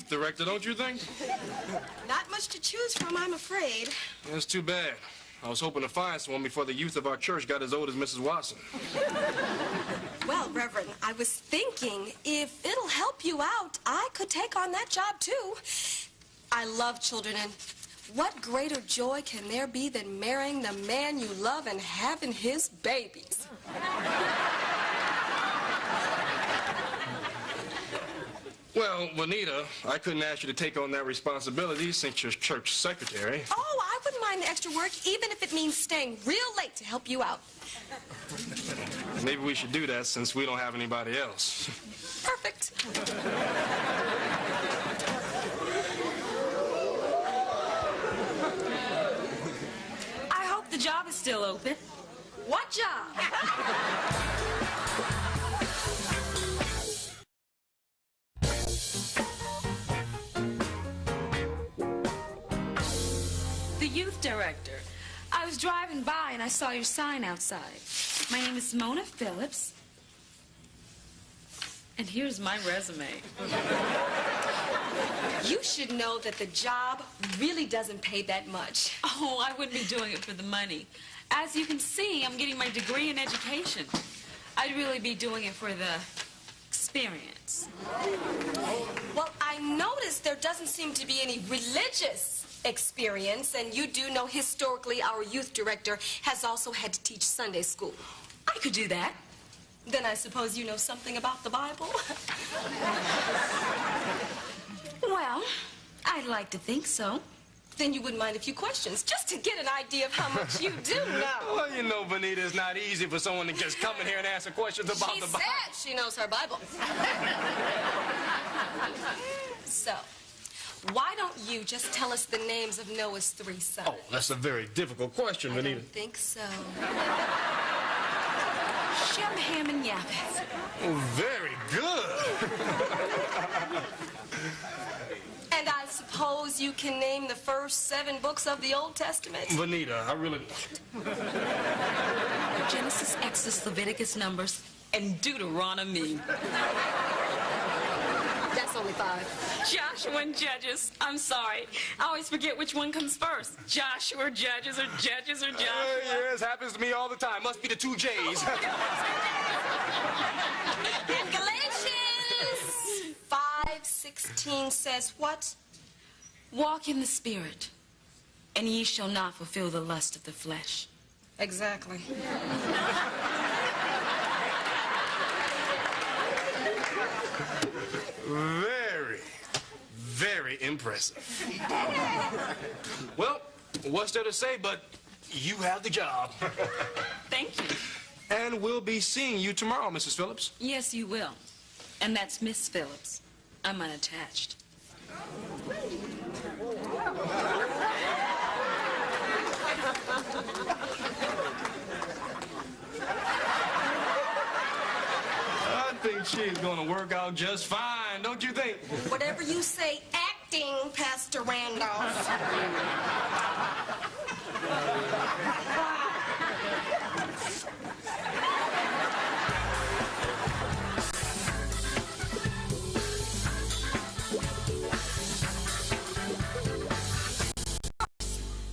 youth director, don't you think? Not much to choose from, I'm afraid. That's too bad. I was hoping to find someone before the youth of our church got as old as Mrs. Watson. Well, Reverend, I was thinking if it'll help you out, I could take on that job, too. I love children, and what greater joy can there be than marrying the man you love and having his babies? Well, Juanita, I couldn't ask you to take on that responsibility since you're church secretary. Oh, I wouldn't mind the extra work, even if it means staying real late to help you out. Maybe we should do that since we don't have anybody else. Perfect. I hope the job is still open. What job? The youth director. I was driving by and I saw your sign outside. My name is Mona Phillips. And here's my resume. You should know that the job really doesn't pay that much. Oh, I wouldn't be doing it for the money. As you can see, I'm getting my degree in education. I'd really be doing it for the experience. Well, I noticed there doesn't seem to be any religious experience, and you do know historically our youth director has also had to teach Sunday school. I could do that. Then I suppose you know something about the Bible? Well, I'd like to think so. Then you wouldn't mind a few questions, just to get an idea of how much you do know. Well, you know, Bonita, it's not easy for someone to just come in here and answer questions about She the Bible. said she knows her Bible. So, why don't you just tell us the names of Noah's 3 sons? Oh, that's a very difficult question, I Bonita. don't think so. Shem, Ham, and Japheth. Oh, very good. And I suppose you can name the first 7 books of the Old Testament? Bonita, I really... Genesis, Exodus, Leviticus, Numbers, and Deuteronomy. That's only 5. Joshua and Judges. I'm sorry. I always forget which one comes first. Joshua or Judges or Judges or Joshua. Yes, happens to me all the time. Must be the 2 J's. And Galatians 5:16 says what? Walk in the Spirit, and ye shall not fulfill the lust of the flesh. Exactly. Very, very impressive. Well, what's there to say but you have the job. Thank you. And we'll be seeing you tomorrow, Mrs. Phillips. Yes, you will. And that's Miss Phillips. I'm unattached. I think she's going to work out just fine, don't you think? Whatever you say, acting, Pastor Randolph.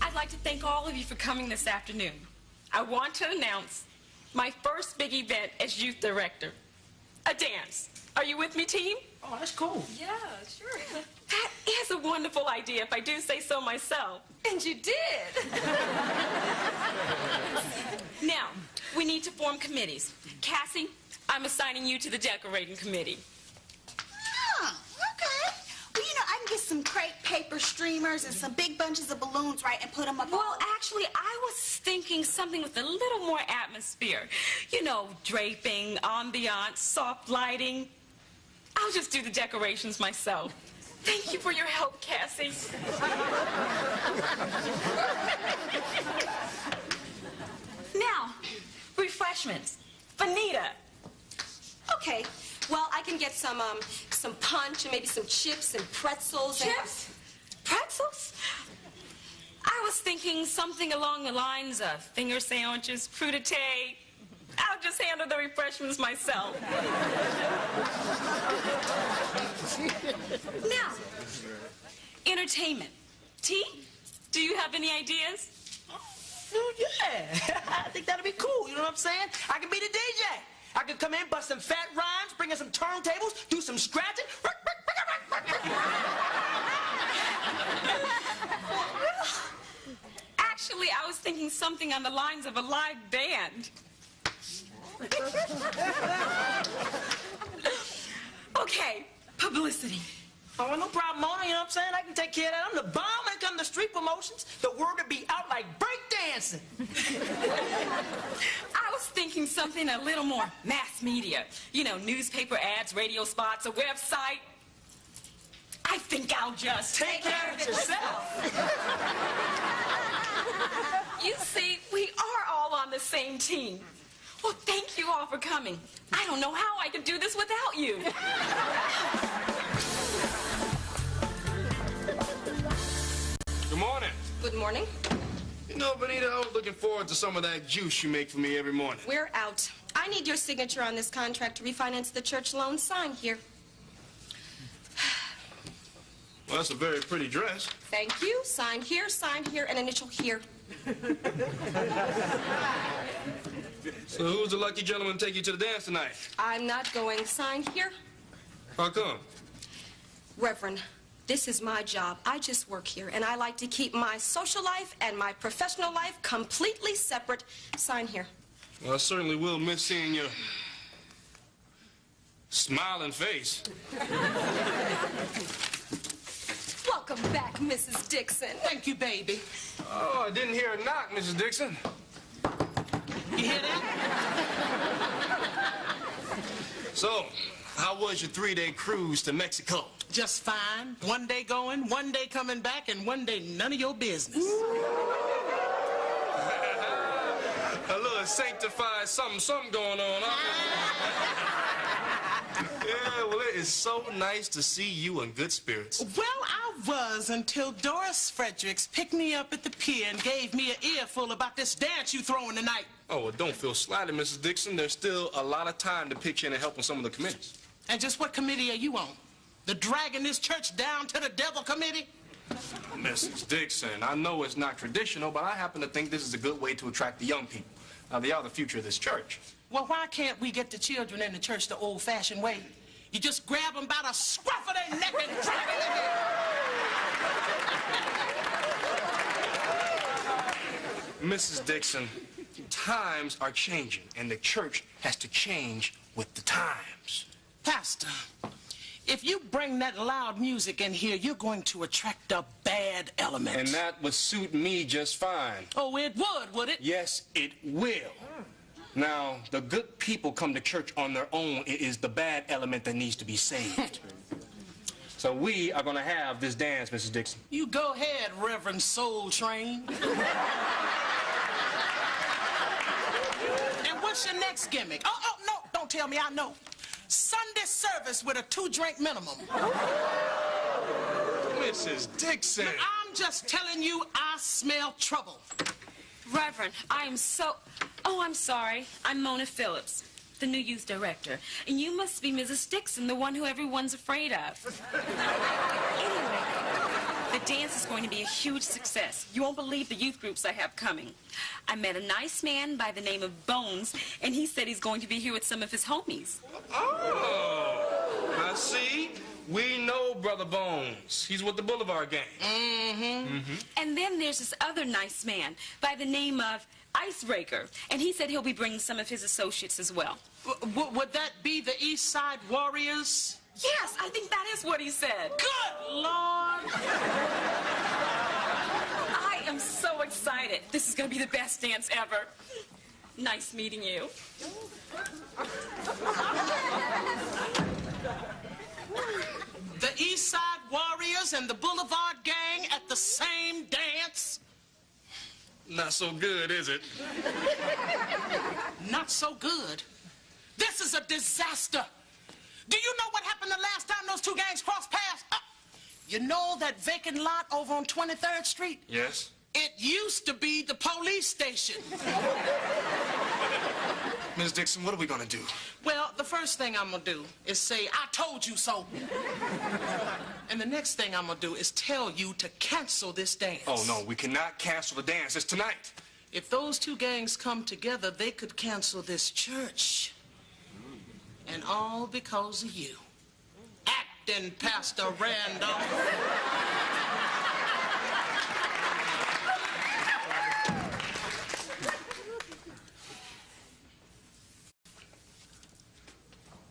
I'd like to thank all of you for coming this afternoon. I want to announce my first big event as youth director. A dance. Are you with me, team? Oh, that's cool. Yeah, sure. That is a wonderful idea, if I do say so myself. And you did. Now, we need to form committees. Cassie, I'm assigning you to the decorating committee. Oh, okay. Well, you know, I can get some crepe paper streamers and some big bunches of balloons, right, and put them up. Well, actually, I was thinking something with a little more atmosphere. You know, draping, ambiance, soft lighting. I'll just do the decorations myself. Thank you for your help, Cassie. Now, refreshments. Bonita. Okay. Well, I can get some punch and maybe some chips and pretzels. Chips? Pretzels? I was thinking something along the lines of finger sandwiches, crudité, I'll just handle the refreshments myself. Now, entertainment. T, do you have any ideas? Oh, yeah. I think that'd be cool, you know what I'm saying? I could be the DJ. I could come in, bust some fat rhymes, bring in some turntables, do some scratching. Actually, I was thinking something on the lines of a live band. Okay, publicity. Oh, no problem, Mona, you know what I'm saying? I can take care of that. I'm the bomb when it comes to street promotions. The word would be out like breakdancing. I was thinking something a little more mass media. You know, newspaper ads, radio spots, a website. I think I'll just Take care of yourself. You see, we are all on the same team. Well, thank you all for coming. I don't know how I could do this without you. Good morning. Good morning. You know, Benita, I was looking forward to some of that juice you make for me every morning. We're out. I need your signature on this contract to refinance the church loan. Sign here. Well, that's a very pretty dress. Thank you. Sign here, and initial here. So who's the lucky gentleman to take you to the dance tonight? I'm not going. Sign here. How come? Reverend, this is my job. I just work here, and I like to keep my social life and my professional life completely separate. Sign here. Well, I certainly will miss seeing your smiling face. Welcome back, Mrs. Dixon. Thank you, baby. Oh, I didn't hear a knock, Mrs. Dixon. You hear that? So, how was your 3-day cruise to Mexico? Just fine. One day going, one day coming back, and one day none of your business. A little sanctified something going on, huh? Yeah, well, it is so nice to see you in good spirits. Well, I was until Doris Fredericks picked me up at the pier and gave me an earful about this dance you throwing tonight. Oh, well, don't feel slighted, Mrs. Dixon. There's still a lot of time to pitch in and help on some of the committees. And just what committee are you on? The dragging this church down to the devil committee? Mrs. Dixon, I know it's not traditional, but I happen to think this is a good way to attract the young people. Now, they are the future of this church. Well, why can't we get the children in the church the old-fashioned way? You just grab them by the scruff of their neck and drag them in. Mrs. Dixon, times are changing, and the church has to change with the times. Pastor, if you bring that loud music in here, you're going to attract a bad element. And that would suit me just fine. Oh, it would it? Yes, it will. Now, the good people come to church on their own. It is the bad element that needs to be saved. So we are going to have this dance, Mrs. Dixon. You go ahead, Reverend Soul Train. And what's your next gimmick? Oh, no, don't tell me I know. Sunday service with a 2-drink minimum. Mrs. Dixon. I'm just telling you, I smell trouble. Reverend, I am so... Oh, I'm sorry. I'm Mona Phillips, the new youth director. And you must be Mrs. Dixon, the one who everyone's afraid of. Anyway, the dance is going to be a huge success. You won't believe the youth groups I have coming. I met a nice man by the name of Bones, and he said he's going to be here with some of his homies. Oh, now see, we know Brother Bones. He's with the Boulevard Gang. And then there's this other nice man by the name of Icebreaker, and he said he'll be bringing some of his associates as well. Would that be the East Side Warriors? Yes, I think that is what he said. Good Lord! I am so excited. This is going to be the best dance ever. Nice meeting you. The East Side Warriors and the Boulevard Gang at the same dance? Not so good, is it? Not so good. This is a disaster. Do you know what happened the last time those two gangs crossed paths? You know that vacant lot over on 23rd Street? Yes. It used to be the police station. Ms. Dixon, what are we gonna do? Well, the first thing I'm gonna do is say, I told you so. And the next thing I'm gonna do is tell you to cancel this dance. Oh, no, we cannot cancel the dance. It's tonight. If those two gangs come together, they could cancel this church. And all because of you. Acting Pastor Randolph.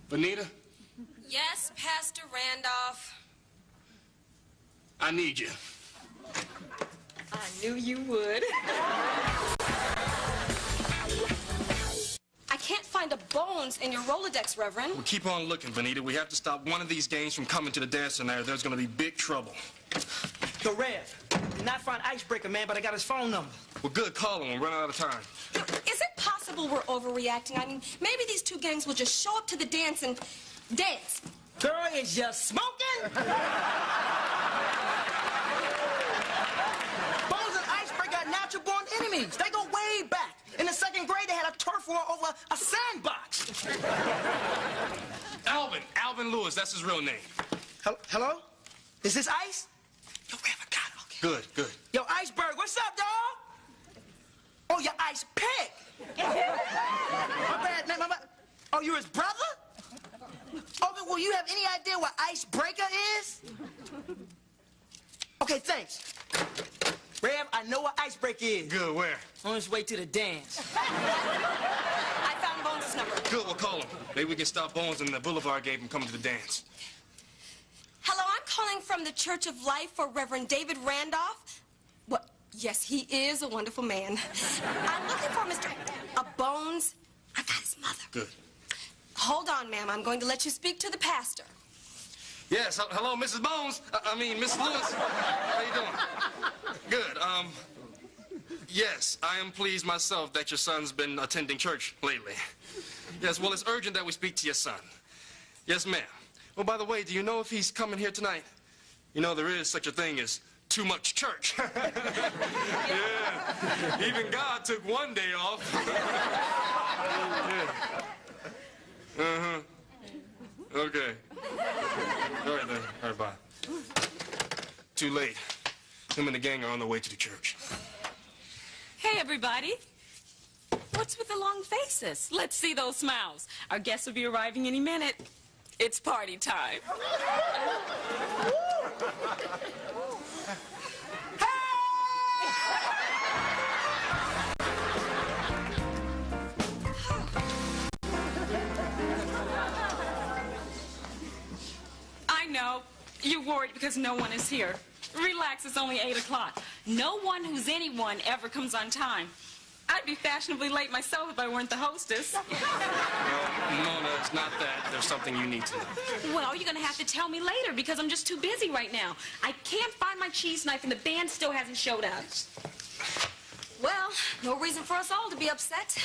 Bonita, Yes, Pastor Randolph. I need you. I knew you would. I can't find a bones in your Rolodex, Reverend. Well, keep on looking, Bonita. We have to stop one of these gangs from coming to the dance tonight, or there's gonna be big trouble. Yo, Rev, did not find Icebreaker, man, but I got his phone number. Well, good, call him. We're running out of time. Is it possible we're overreacting? I mean, maybe these two gangs will just show up to the dance and dance. Girl, is you smoking? Bones and Icebreaker are natural-born enemies. They go way back. In the second grade, they had a turf war over a sandbox. Alvin Lewis, that's his real name. Hello? Is this Ice? Yo, Rev, I got it. Okay. Good, good. Yo, Iceberg, what's up, dawg? Oh, you're Ice Pig. My bad, man. Oh, you're his brother? Oh, but will you have any idea what Icebreaker is? Okay, thanks. Rev, I know what Icebreaker is. Good, where? On his way to the dance. I found Bones' number. Good, we'll call him. Maybe we can stop Bones and the Boulevard game from coming to the dance. Hello, I'm calling from the Church of Life for Reverend David Randolph. What? Yes, he is a wonderful man. I'm looking for Mr. Bones. I got his mother. Good. Hold on, ma'am. I'm going to let you speak to the pastor. Yes, hello, Mrs. Bones. I mean, Miss Lewis. How you doing? Good, yes, I am pleased myself that your son's been attending church lately. Yes, well, it's urgent that we speak to your son. Yes, ma'am. Well, by the way, do you know if he's coming here tonight? You know, there is such a thing as too much church. Yeah, even God took one day off. Yeah. Uh-huh. Okay. All right, then. All right, bye. Too late. Him and the gang are on their way to the church. Hey, everybody. What's with the long faces? Let's see those smiles. Our guests will be arriving any minute. It's party time. I know. You're worried because no one is here. Relax, it's only 8 o'clock. No one who's anyone ever comes on time. I'd be fashionably late myself if I weren't the hostess. No, Mona, it's not that. There's something you need to know. Well, you're going to have to tell me later because I'm just too busy right now. I can't find my cheese knife and the band still hasn't showed up. Well, no reason for us all to be upset.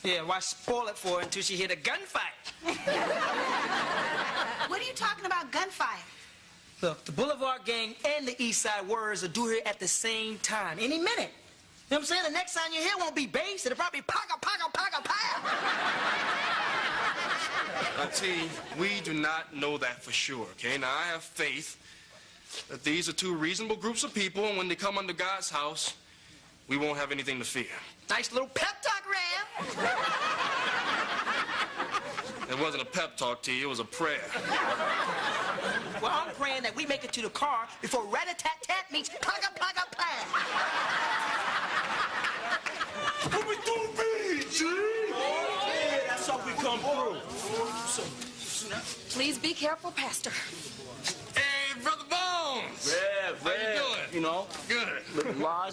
Yeah, why spoil it for her until she hit a gunfight? What are you talking about, gunfire? Look, the Boulevard Gang and the East Side Warriors are due here at the same time, any minute. You know what I'm saying? The next time you hear won't be bass, it'll probably be paga, paga, paga, paga. Now, T, we do not know that for sure, okay? Now, I have faith that these are two reasonable groups of people, and when they come under God's house, we won't have anything to fear. Nice little pep talk, Ram. It wasn't a pep talk, T. It was a prayer. Well, I'm praying that we make it to the car before rat-a-tat-tat meets paga, paga, paga. What we doing, G? Yeah, that's how we come through. Please be careful, Pastor. Hey, Brother Bones! How you doing? You know, Good.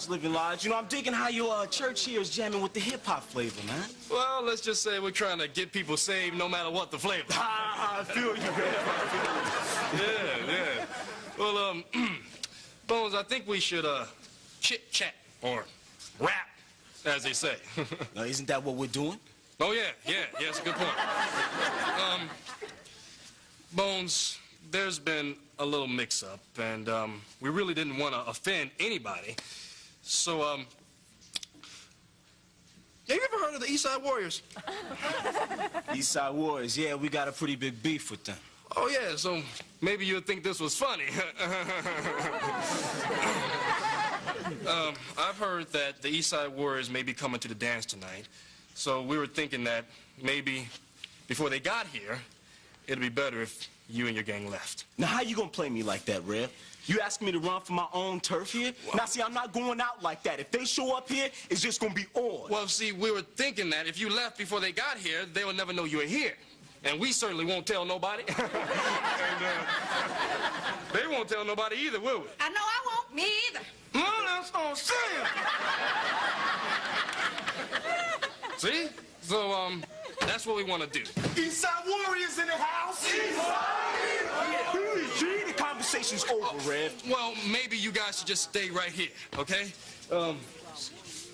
living large. You know, I'm digging how your church here is jamming with the hip-hop flavor, man. Well, let's just say we're trying to get people saved no matter what the flavor. I feel you, man. Yeah. Well, Bones, I think we should, chit-chat or rap, as they say. Now, isn't that what we're doing? Oh, yeah, that's a good point. Bones, there's been a little mix-up, and we really didn't want to offend anybody. So, you ever heard of the East Side Warriors? East Side Warriors, yeah, we got a pretty big beef with them. Oh, yeah, so maybe you'd think this was funny. I've heard that the East Side Warriors may be coming to the dance tonight. So we were thinking that maybe before they got here, it'd be better if you and your gang left. Now, how you gonna play me like that, Rev? You asking me to run for my own turf here? Well, now, see, I'm not going out like that. If they show up here, it's just gonna be on. Well, see, we were thinking that if you left before they got here, they would never know you were here. And we certainly won't tell nobody. And, they won't tell nobody either, will we? I know I won't. Me either. No, that's what I'm saying. See? So, that's what we want to do. East Side Warriors in the house. East Gee, the conversation's over, Rev. Well, maybe you guys should just stay right here, okay? How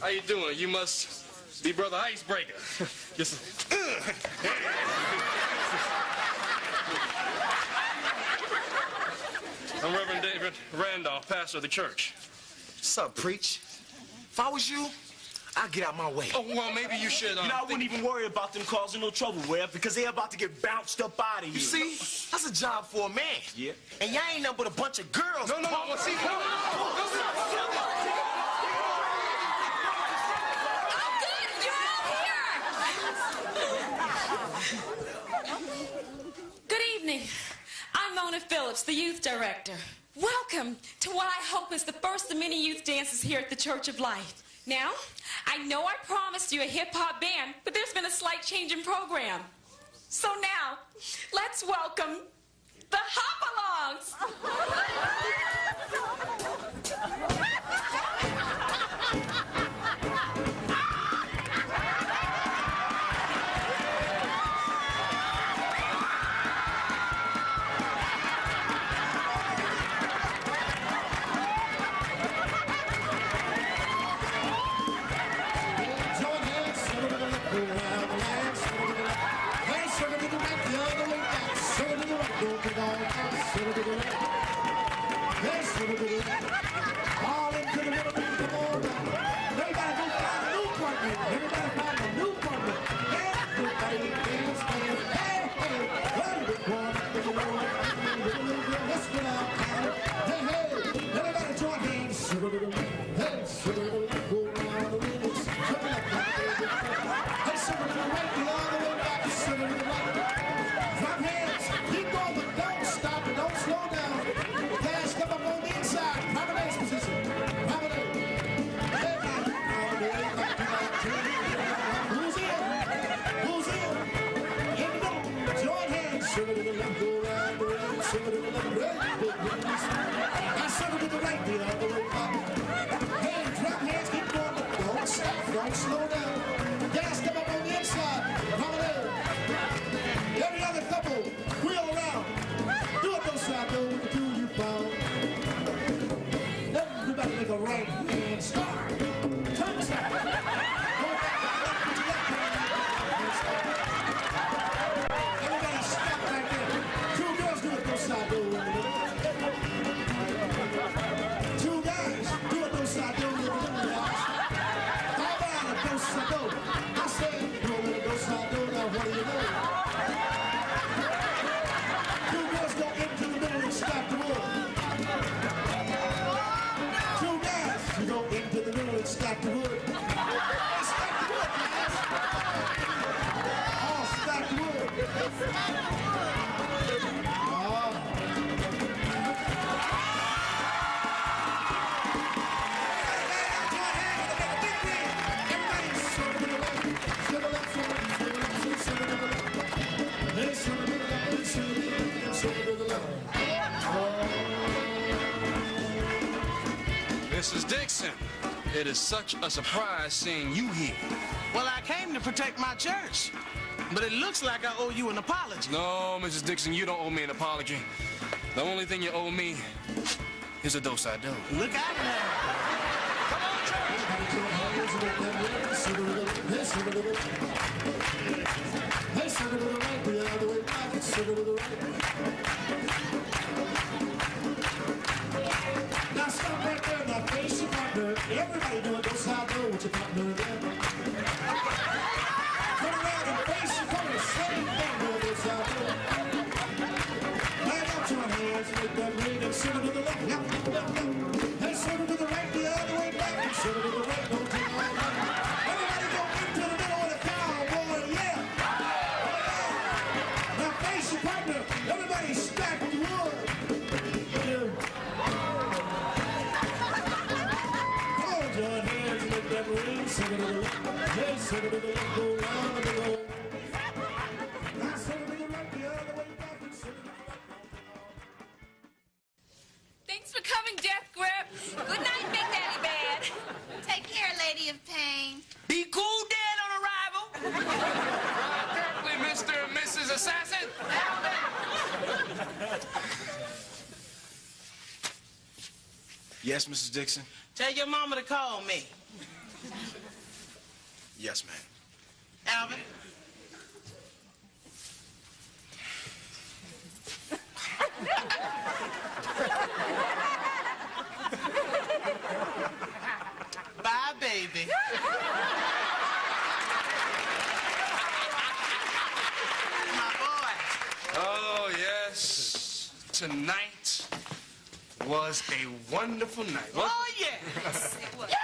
you doing? You must be Brother Icebreaker. Just, I'm Reverend David Randolph, pastor of the church. What's up, preach? If I was you, I'd get out my way. Oh, well, maybe you should, You know, I wouldn't even worry about them causing no trouble, Rev, because they're about to get bounced up out of here. You see, that's a job for a man. Yeah. And y'all ain't nothing but a bunch of girls. No, well, see, no. Good evening. I'm Mona Phillips, the youth director. Welcome to what I hope is the first of many youth dances here at the Church of Life. Now, I know I promised you a hip-hop band, but there's been a slight change in program. So now, let's welcome the Hop-Alongs. Mrs. Dixon, it is such a surprise seeing you here. Well, I came to protect my church, but it looks like I owe you an apology. No, Mrs. Dixon, you don't owe me an apology. The only thing you owe me is a do-side-do. Look out now. Come on, church. Now stop right there, now face your partner. Everybody doing do-side-do with your partner there. Thanks for coming, Death Grip. Good night, Big Daddy Bad. Take care, Lady of Pain. Be cool, Dad, on arrival. Carefully, Mr. and Mrs. Assassin. Yes, Mrs. Dixon? Tell your mama to call me. Yes, ma'am. Alvin? Bye, baby. My boy. Oh, yes. Tonight was a wonderful night. Oh, yes. Yeah!